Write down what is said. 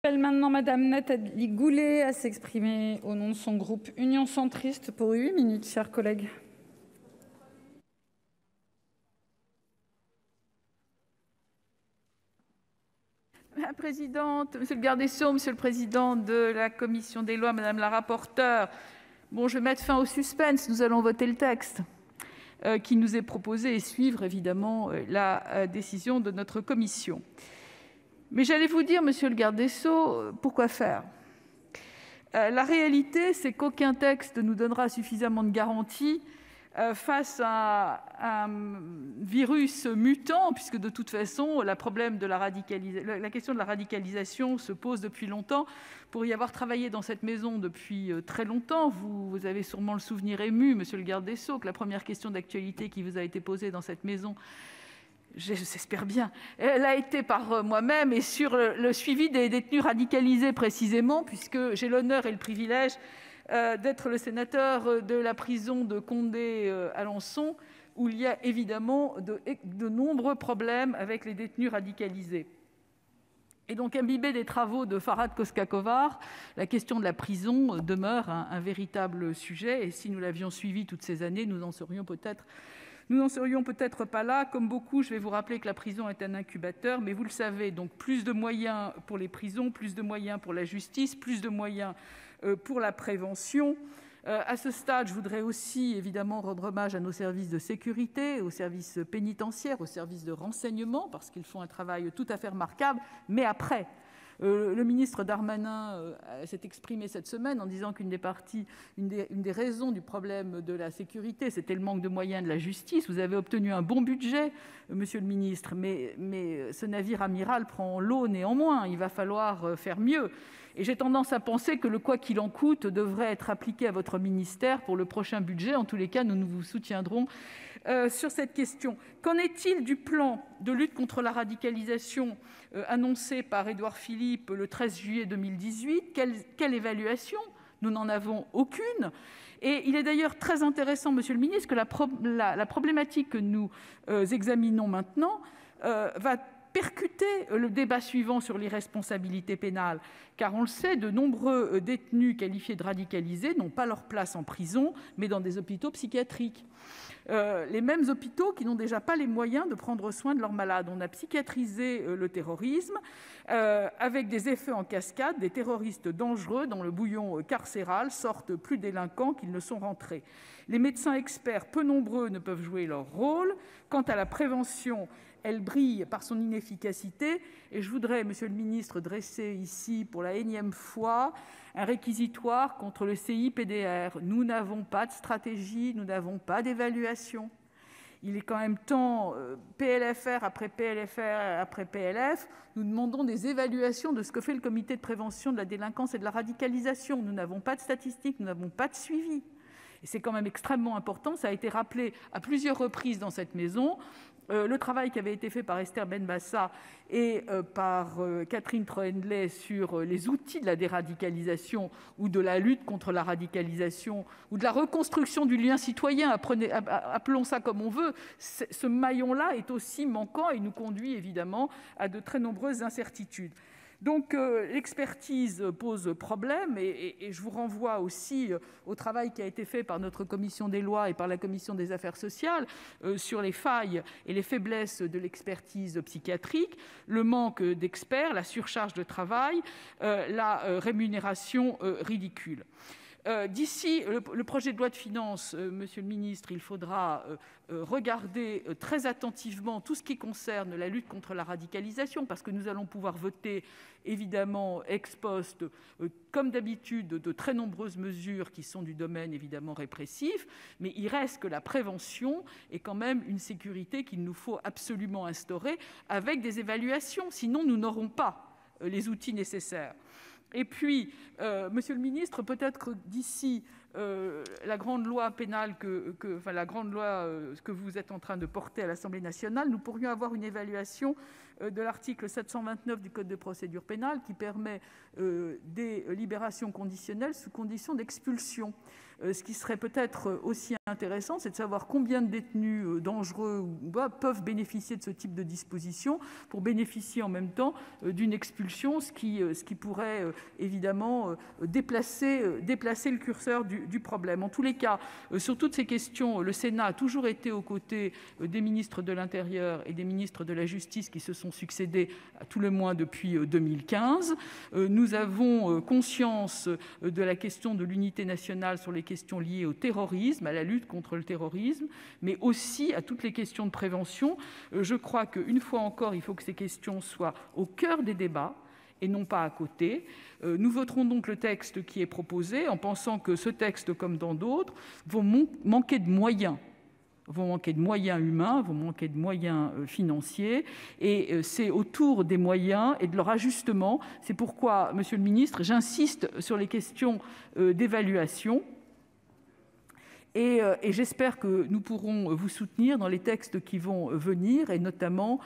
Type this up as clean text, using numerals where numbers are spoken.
J'appelle maintenant Madame Nathalie Goulet à s'exprimer au nom de son groupe Union centriste pour 8 minutes, chers collègues. Madame la présidente, monsieur le garde des Sceaux, monsieur le président de la commission des lois, madame la rapporteure, je vais mettre fin au suspense. Nous allons voter le texte qui nous est proposé et suivre évidemment la décision de notre commission. Mais j'allais vous dire, monsieur le garde des Sceaux, pourquoi faire ? La réalité, c'est qu'aucun texte ne nous donnera suffisamment de garanties face à un virus mutant, puisque de toute façon, la question de la radicalisation se pose depuis longtemps. Pour y avoir travaillé dans cette maison depuis très longtemps, vous avez sûrement le souvenir ému, monsieur le garde des Sceaux, que la première question d'actualité qui vous a été posée dans cette maison, j'espère bien, elle a été par moi-même et sur le suivi des détenus radicalisés précisément, puisque j'ai l'honneur et le privilège d'être le sénateur de la prison de Condé-Alençon, où il y a évidemment de nombreux problèmes avec les détenus radicalisés. Et donc, imbibé des travaux de Farhad Koskakovar, la question de la prison demeure un véritable sujet, et si nous l'avions suivi toutes ces années, nous n'en serions peut-être pas là. Comme beaucoup, je vais vous rappeler que la prison est un incubateur, mais vous le savez, donc plus de moyens pour les prisons, plus de moyens pour la justice, plus de moyens pour la prévention. À ce stade, je voudrais aussi évidemment rendre hommage à nos services de sécurité, aux services pénitentiaires, aux services de renseignement, parce qu'ils font un travail tout à fait remarquable. Mais après, le ministre Darmanin s'est exprimé cette semaine en disant qu'une des raisons du problème de la sécurité, c'était le manque de moyens de la justice. Vous avez obtenu un bon budget, monsieur le ministre, mais ce navire amiral prend l'eau néanmoins. Il va falloir faire mieux. Et j'ai tendance à penser que le « quoi qu'il en coûte » devrait être appliqué à votre ministère pour le prochain budget. En tous les cas, nous vous soutiendrons sur cette question. Qu'en est-il du plan de lutte contre la radicalisation annoncé par Édouard Philippe le 13 juillet 2018 ? Quelle évaluation ? Nous n'en avons aucune. Et il est d'ailleurs très intéressant, monsieur le ministre, que la problématique que nous examinons maintenant va percuter le débat suivant sur l'irresponsabilité pénale, car on le sait, de nombreux détenus qualifiés de radicalisés n'ont pas leur place en prison, mais dans des hôpitaux psychiatriques. Les mêmes hôpitaux qui n'ont déjà pas les moyens de prendre soin de leurs malades. On a psychiatrisé le terrorisme avec des effets en cascade. Des terroristes dangereux dans le bouillon carcéral sortent plus délinquants qu'ils ne sont rentrés. Les médecins experts, peu nombreux, ne peuvent jouer leur rôle. Quant à la prévention, elle brille par son inefficacité. Et je voudrais, monsieur le ministre, dresser ici pour la énième fois un réquisitoire contre le CIPDR. Nous n'avons pas de stratégie, nous n'avons pas d'évaluation. Il est quand même temps, PLFR après PLFR après PLF, nous demandons des évaluations de ce que fait le comité de prévention de la délinquance et de la radicalisation. Nous n'avons pas de statistiques, nous n'avons pas de suivi. Et c'est quand même extrêmement important, ça a été rappelé à plusieurs reprises dans cette maison. Le travail qui avait été fait par Esther Benbassa et par Catherine Troendlé sur les outils de la déradicalisation ou de la lutte contre la radicalisation ou de la reconstruction du lien citoyen, appelons ça comme on veut, ce maillon-là est aussi manquant et nous conduit évidemment à de très nombreuses incertitudes. Donc l'expertise pose problème et je vous renvoie aussi au travail qui a été fait par notre commission des lois et par la commission des affaires sociales sur les failles et les faiblesses de l'expertise psychiatrique, le manque d'experts, la surcharge de travail, la rémunération ridicule. D'ici le projet de loi de finances, monsieur le ministre, il faudra regarder très attentivement tout ce qui concerne la lutte contre la radicalisation, parce que nous allons pouvoir voter, évidemment, ex post, comme d'habitude, de très nombreuses mesures qui sont du domaine, évidemment, répressif, mais il reste que la prévention est quand même une sécurité qu'il nous faut absolument instaurer avec des évaluations, sinon nous n'aurons pas les outils nécessaires. Et puis, monsieur le ministre, peut-être d'ici la grande loi pénale la grande loi que vous êtes en train de porter à l'Assemblée nationale, nous pourrions avoir une évaluation de l'article 729 du code de procédure pénale qui permet des libérations conditionnelles sous condition d'expulsion. Ce qui serait peut-être aussi intéressant, c'est de savoir combien de détenus dangereux ou pas peuvent bénéficier de ce type de disposition pour bénéficier en même temps d'une expulsion, ce qui pourrait évidemment déplacer le curseur du problème. En tous les cas, sur toutes ces questions, le Sénat a toujours été aux côtés des ministres de l'Intérieur et des ministres de la Justice qui se sont succédés à tout le moins depuis 2015. Nous avons conscience de la question de l'unité nationale sur les questions liées au terrorisme, à la lutte contre le terrorisme, mais aussi à toutes les questions de prévention. Je crois qu'une fois encore, il faut que ces questions soient au cœur des débats et non pas à côté. Nous voterons donc le texte qui est proposé en pensant que ce texte, comme dans d'autres, vont manquer de moyens humains, vont manquer de moyens financiers, et c'est autour des moyens et de leur ajustement. C'est pourquoi, Monsieur le ministre, j'insiste sur les questions d'évaluation. Et j'espère que nous pourrons vous soutenir dans les textes qui vont venir, et notamment